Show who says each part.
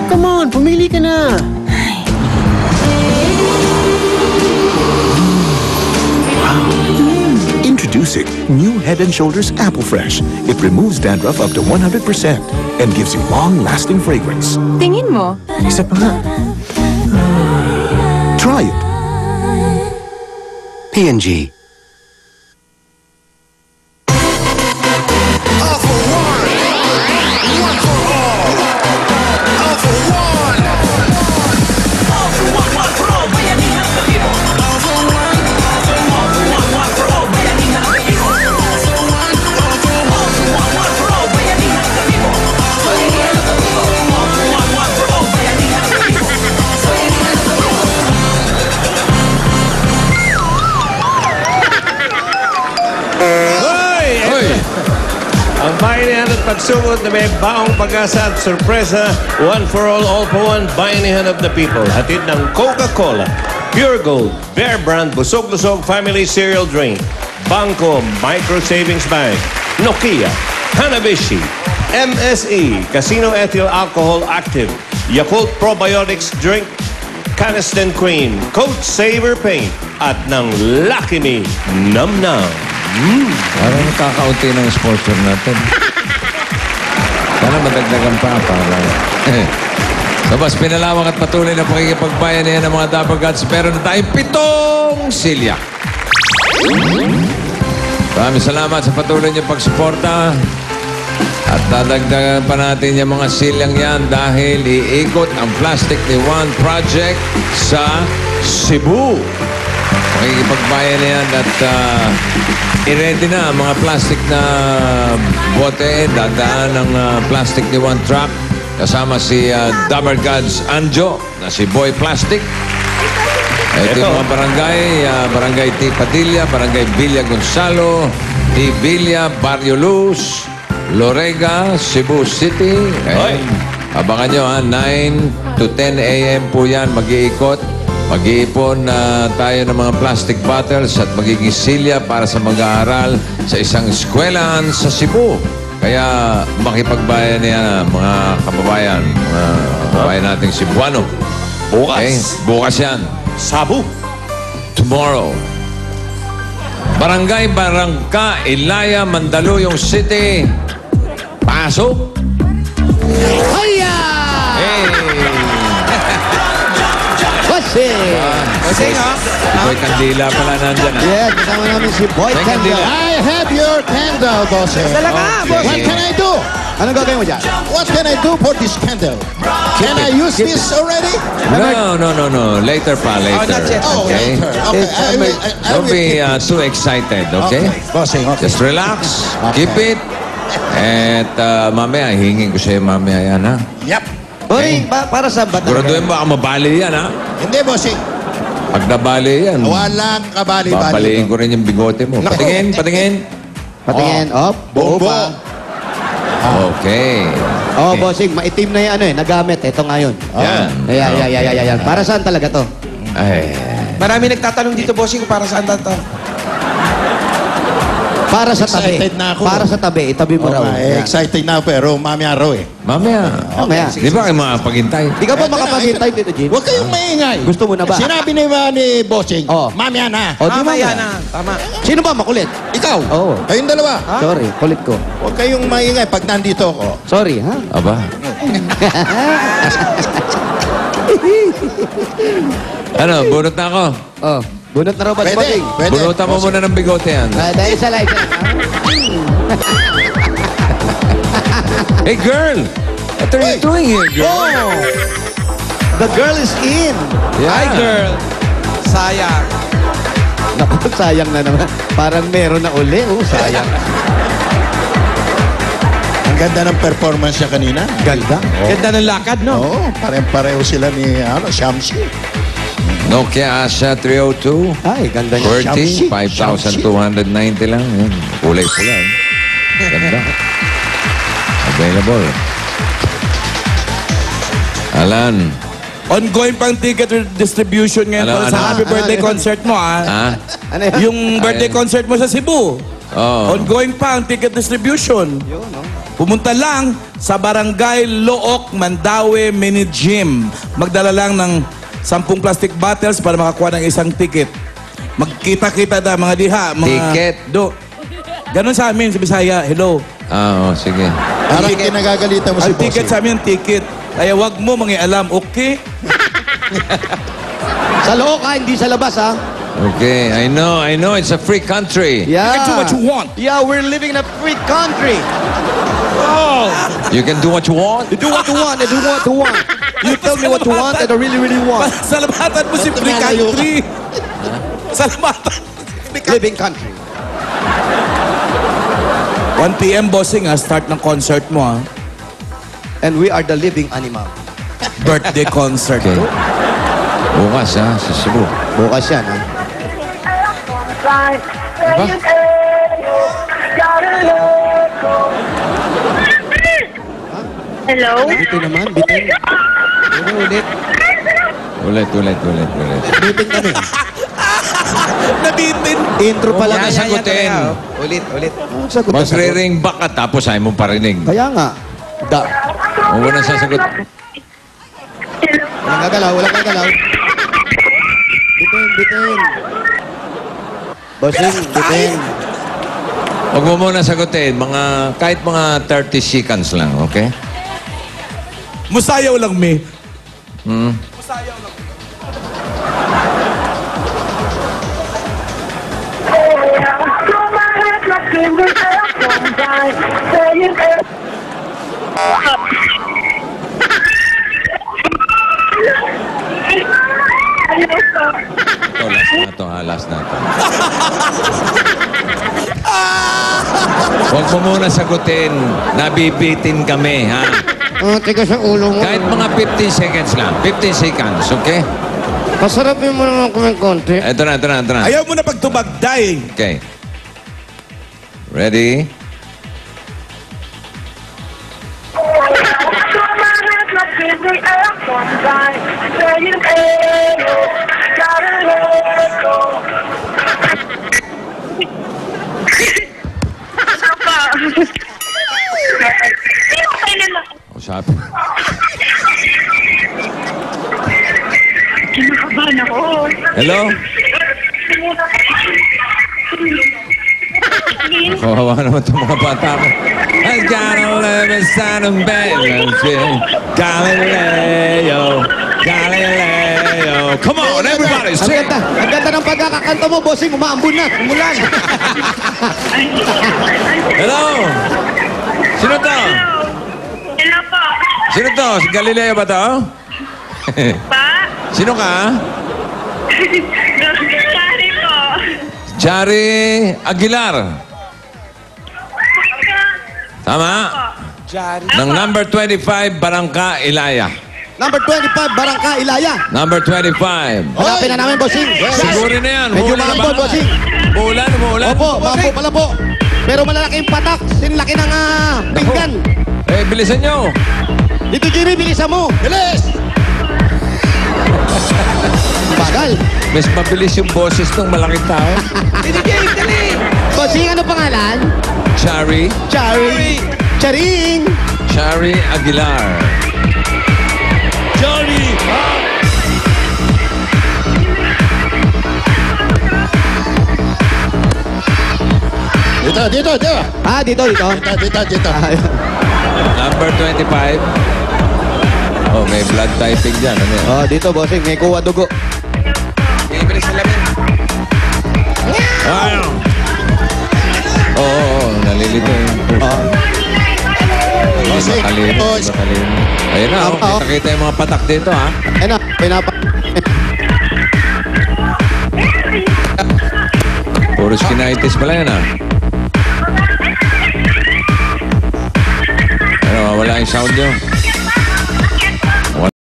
Speaker 1: Come on, pumili ka na.
Speaker 2: Introducing new Head & Shoulders Apple Fresh. It removes dandruff up to 100% and gives you long-lasting fragrance.
Speaker 3: Tingin mo.
Speaker 2: Isa pa nga. Try it.
Speaker 1: P&G.
Speaker 4: Ang bayanihan at pagsugod na may baong pag-asa at sorpresa, one for all for one, bayanihan of the people. Hatid ng Coca-Cola, Pure Gold, Bear Brand, Busog-Lusog Family Cereal Drink, Banco Micro Savings Bank, Nokia, Hanabishi, MSE, Casino Ethyl Alcohol Active, Yakult Probiotics Drink, Canesten Cream, Coach Saver Paint, at ng Lucky Me Num Num.
Speaker 5: Parang nakakaunti ng sponsor natin. Sana madagdagan pa para. So, mas pinalawak at patuloy na pakikipagbayanihan ng mga Dapper Gods. Meron na tayong 7 silya. Maraming salamat sa patuloy niyong pagsuporta. At dadagdagan pa natin yung mga silyang yan dahil iikot ang Plastic ni Juan Project sa Cebu. Pakikipagbayanihan at i-ready na ang mga plastic na bote. Dadaan ng Plastic ni One Truck. Kasama si Dapper Gods Anjo na si Boy Plastic. Ito yung mga barangay. Barangay T. Padilla, Barangay Villa Gonzalo, T. Villa, Barrio Luz, Lorega, Cebu City. Abangan nyo 9 to 10 a.m. po yan. Mag-iikot. Mag-iipon tayo ng mga plastic bottles at magiging silya para sa mag-aaral sa isang eskwelahan sa Cebu. Kaya makipagbayan niya mga kababayan, mga kababayan nating Cebuano.
Speaker 4: Bukas.
Speaker 5: Okay? Bukas yan.
Speaker 4: Sabu.
Speaker 5: Tomorrow. Barangay Barangka, Ilaya, Mandaluyong City. Pasok.
Speaker 1: Hiya!
Speaker 5: Hey!
Speaker 1: Bossing,
Speaker 5: Boy Candila pala nandyan.
Speaker 1: Yes, kasama namin si Boy
Speaker 5: Boy
Speaker 1: Candle.
Speaker 5: Candela.
Speaker 1: I have your candle, bossing.
Speaker 3: Talaga, boss.
Speaker 1: What can I do? Anong gagawin mo dyan? What can I do for this candle? Can I use this already?
Speaker 5: No. Later pa, later.
Speaker 3: not yet.
Speaker 1: Oh,
Speaker 5: Okay?
Speaker 1: later. Okay, I
Speaker 5: Don't
Speaker 1: will
Speaker 5: be
Speaker 1: keep it.
Speaker 5: too excited, okay?
Speaker 1: Bossing, okay.
Speaker 5: Just relax.
Speaker 1: Okay.
Speaker 5: Keep it. At mamaya, hingin ko sa'yo mamaya yan, ha?
Speaker 1: Yep.
Speaker 6: Boring, para sa ba?
Speaker 5: Siguraduhin mo baka mabali yan, ha?
Speaker 1: Hindi, bossing.
Speaker 5: Pag nabali yan,
Speaker 1: Walang kabali-bali.
Speaker 5: babaliin ko rin yung bigote mo.
Speaker 1: Naku.
Speaker 5: Patingin.
Speaker 6: Patingin, buo
Speaker 1: Buo.
Speaker 6: pa.
Speaker 5: Okay.
Speaker 6: Oh, bossing, maitim na yan, nagamit. Ito nga yun.
Speaker 5: Yan.
Speaker 6: Ayan. Para saan talaga to?
Speaker 5: Ay.
Speaker 3: Marami nagtatanong dito, bossing, kung para saan to.
Speaker 6: Para sa tabi.
Speaker 1: Excited na ako.
Speaker 6: Para sa tabi, itabi mo raw.
Speaker 1: Excited na pero mamaya raw eh.
Speaker 5: Mamaya.
Speaker 6: Mamaya.
Speaker 5: Di ba kayo makapaghintay?
Speaker 6: Di ka ba makapaghintay dito, Jim?
Speaker 1: Huwag kayong maingay.
Speaker 6: Gusto mo na ba?
Speaker 1: Sinabi ni Bossing,
Speaker 6: Oh.
Speaker 1: mamaya na.
Speaker 6: O, di
Speaker 3: Mamaya
Speaker 6: mamaya.
Speaker 3: na. Tama.
Speaker 6: Sino ba makulit?
Speaker 1: Ikaw.
Speaker 6: Oo.
Speaker 1: Kayong dalawa.
Speaker 6: Sorry, kulit ko.
Speaker 1: Huwag kayong maingay pag nandito ako.
Speaker 6: Sorry, ha?
Speaker 5: Aba. Ano, bunot na ako.
Speaker 6: Oh, bunot na raw ba,
Speaker 1: Pwede.
Speaker 6: bossing?
Speaker 1: Pwede.
Speaker 5: Bunutan mo muna ng bigote yan.
Speaker 6: Dahil isa lang.
Speaker 5: Hey, girl! What are you doing here, girl?
Speaker 6: Oh! The girl is in.
Speaker 5: Yeah.
Speaker 3: Hi, girl. Sayang.
Speaker 6: Naku, sayang na naman. Parang meron na uli. Oh, sayang.
Speaker 1: Ang ganda ng performance niya kanina.
Speaker 6: Ganda.
Speaker 3: Ganda ng lakad, no?
Speaker 1: Oo, pareho sila ni Shamsi.
Speaker 5: Nokia Asha 302.
Speaker 6: Ay, ganda niya.
Speaker 5: QWERTY, 5,290 lang. Yan. Kulay pula. Eh. Ganda. Available. Alan.
Speaker 7: Ongoing pang ticket distribution ngayon
Speaker 5: Ano,
Speaker 7: para sa
Speaker 5: ano?
Speaker 7: happy birthday
Speaker 6: Ano?
Speaker 7: concert mo,
Speaker 5: Ha?
Speaker 6: Ano yun?
Speaker 7: Yung birthday
Speaker 5: Ay.
Speaker 7: concert mo sa Cebu.
Speaker 5: Oh.
Speaker 7: Ongoing pa ang ticket distribution.
Speaker 6: Yun, no?
Speaker 7: Pumunta lang sa Barangay Look, Mandaue Mini Gym. Magdala lang ng 10 plastic bottles para makakuha ng isang ticket. Magkita-kita na mga diha. Mga
Speaker 5: Ticket?
Speaker 7: Ganon sa amin sa Bisaya. Hello.
Speaker 5: Sige.
Speaker 1: Parang kinagagalitan mo si
Speaker 7: Ang ticket
Speaker 1: Bossing.
Speaker 7: sa amin, ticket. Kaya wag mo mangialam, okay?
Speaker 6: Sa loob ka, hindi sa labas, ha?
Speaker 5: Okay, I know. It's a free country.
Speaker 6: Yeah.
Speaker 7: You can do what you want.
Speaker 6: Yeah, we're living in a free country.
Speaker 5: You can do what you want.
Speaker 6: You do what you want, and do what you want. You tell me what you want, and I really, really want.
Speaker 7: Salamatan mo si
Speaker 1: Ba't
Speaker 7: free
Speaker 1: lumalayo ka?
Speaker 7: country. Salamatan.
Speaker 6: Living country.
Speaker 7: 1 p.m. bossing start ng concert mo
Speaker 6: And we are the living animal.
Speaker 7: Birthday concert.
Speaker 5: Okay. Bukas sa Cebu.
Speaker 6: Bukas yan, ha?
Speaker 8: Hello?
Speaker 6: Bitin naman, bitin.
Speaker 5: Ulit.
Speaker 6: Bitin kami.
Speaker 7: Nabitin.
Speaker 6: Intro pa lang.
Speaker 5: Huwag na sagutin.
Speaker 3: Ulit.
Speaker 6: Ang sagot na sagot.
Speaker 5: Magre-ring back ka tapos ayaw mong parinig.
Speaker 6: Kaya nga.
Speaker 5: Huwag mo na sasagot.
Speaker 6: Walang gagalaw. Bitin. Bossing, bitin.
Speaker 5: Huwag mo muna sagutin. Kahit mga 30 seconds lang, okay?
Speaker 7: Musayaw lang, me.
Speaker 5: Ito, last na to. Huwag mo muna sagutin. Nabibitin kami, ha?
Speaker 6: Tiga sa ulo mo.
Speaker 5: Kahit mga 15 seconds lang. 15 seconds, okay?
Speaker 6: Pasarapin mo naman kami konti.
Speaker 5: Ito na.
Speaker 7: Ayaw mo na pagtubagday.
Speaker 5: Okay. Ready? Usap.
Speaker 8: Kinakabahan ako.
Speaker 5: Hello? Kawawa naman itong mga bata ko. I gotta live inside of Galileo. Come on, everybody, sing!
Speaker 6: Ang ganda ng pagkakakanta mo, bossing. Umaambon na. Umulan.
Speaker 5: Hello? Sino to?
Speaker 8: Hello po.
Speaker 5: Sino to? Si Galileo ba to?
Speaker 8: Pa?
Speaker 5: Sino ka?
Speaker 8: Sorry po.
Speaker 5: Chari Aguilar. Tama? Ng number 25, Barangka, Ilaya.
Speaker 6: Number 25, Barangka, Ilaya.
Speaker 5: Number 25.
Speaker 6: Hanapin na namin, bossing.
Speaker 5: Siguro na yan.
Speaker 6: Medyo
Speaker 5: Huli na
Speaker 6: maambon,
Speaker 5: ba?
Speaker 6: bossing.
Speaker 5: Umuulan.
Speaker 6: Opo, maambon pala po. Pero malalaki yung patak. Sinlaki ng pinggan.
Speaker 5: Eh, bilisan nyo.
Speaker 6: Dito, Jimmy, bilisan mo. Bilis! Bagal.
Speaker 5: Mas mabilis yung boses ng malaking tao.
Speaker 6: Bossing, ano pangalan?
Speaker 5: Chari
Speaker 6: Charing.
Speaker 5: Chari Aguilar.
Speaker 1: Dito.
Speaker 6: Dito.
Speaker 1: Dito.
Speaker 5: Number 25. Oh, may blood typing dyan. Ano yan?
Speaker 6: Dito, bossing. May kuha dugo.
Speaker 3: Bilis sila min.
Speaker 5: Ayun. Oo, nalilito yung
Speaker 1: Bossing. Boys.
Speaker 5: matalino. Ayun na, kita-kita yung mga patak dito, ha?
Speaker 6: Ano?
Speaker 5: Puro skinitis pala yan, ha? Ano, wala yung sound nyo?